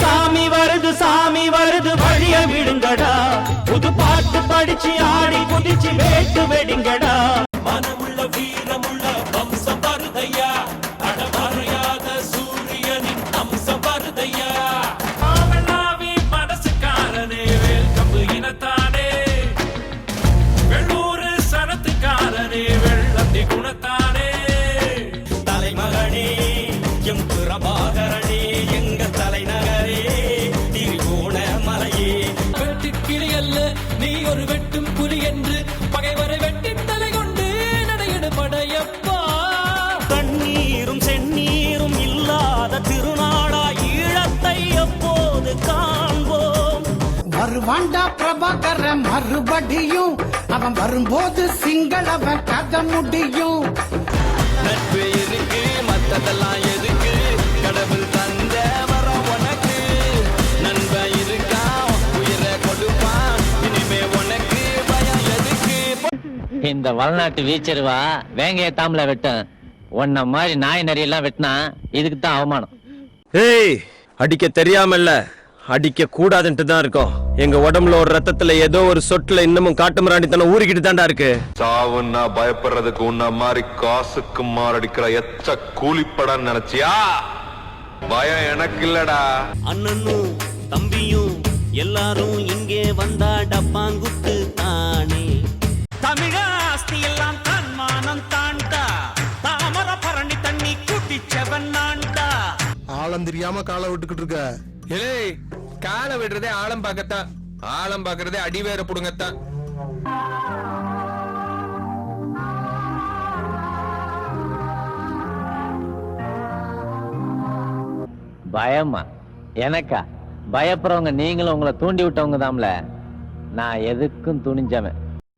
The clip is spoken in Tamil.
சாமி வருது வழிய விடுங்கடா, புது பாட்டு படிச்சு ஆடி குதிச்சு வேட்டு வெடிங்கடா. மனமுள்ள வீரமுள்ள வம்சம் வருதையா, அடமறையாத சூரியனின் அம்சம் வருதையா. ஆவலாவி மனசுக்காரனே வேல்கம்பு இனத்தானே, வெள்ளூர் சனத்துக்காரனே வெள்ளத்தி குணத்தானே. தலைமகனே எம் பிரபாகரனே, எங்க தலைநகரே திரிகோண மலையே. வெட்டுக்கிளி அல்ல நீ ஒரு வெட்டும் புலி என்று பகைவரை வெட்டி தலை கொண்டு நடையிடு படையப்பா. கண்ணீரும் செந்நீரும் இல்லாத திருநாளா ஈழத்தை எப்போது காண்போம். வருவாண்டா பிரபாகர மறுபடியும், அவன் வரும்போது சிங்களவன் கதை முடியும். நட்பு இருக்கு மத்ததெல்லாம் எதுக்கு, கடவுள் தந்த வர உனக்கு. நண்ப இருக்கா உயிரை கொடுப்பான், இனிமே உனக்கு பயம் எதுக்கு. இந்த வளநாட்டு வீச்சருவா வேங்கைய தாமல வெட்டும், உன்ன மாதிரி நாய் நரியெல்லாம் வெட்டினா இதுக்கு தான் அவமானம். ஏய், அடிக்க தெரியாமல்ல, அடிக்க கூடாதுன்ட்டு தான் இருக்கோம். எங்க உடம்புல ஒரு ரத்தத்துல ஏதோ ஒரு சொட்டுல இன்னமும் காட்டு மிராண்டித்தனம் ஊறிக்கிட்டு தாண்டா இருக்கு. சாவுன்னா பயப்படுறதுக்கு உன்ன மாதிரி காசுக்கு மாரடிக்கிற எச்ச கூலிப்படம் நினைச்சியா? பயம் எனக்கு இல்லடா. அண்ணனும் தம்பியும் எல்லாரும் இங்கே வந்தா டப்பாங்குத்து தானே. தமிழ ஆஸ்தி எல்லாம் தன்மானம் தாண்டா, தாமர பரணி தண்ணி குட்டிச்சவன் நான்டா. ஆழம் தெரியாம காலை விட்டுக்கிட்டு இருக்க. ஏய், காலை விடுறதே ஆழம் பார்க்கத்தான், ஆழம் பார்க்கறதே அடிவேற புடுங்கத்தான். பயமா எனக்கா? பயப்படுறவங்க நீங்களும் உங்களை தூண்டி விட்டவங்க தான்ல. நான் எதுக்கும் துணிஞ்சவன்.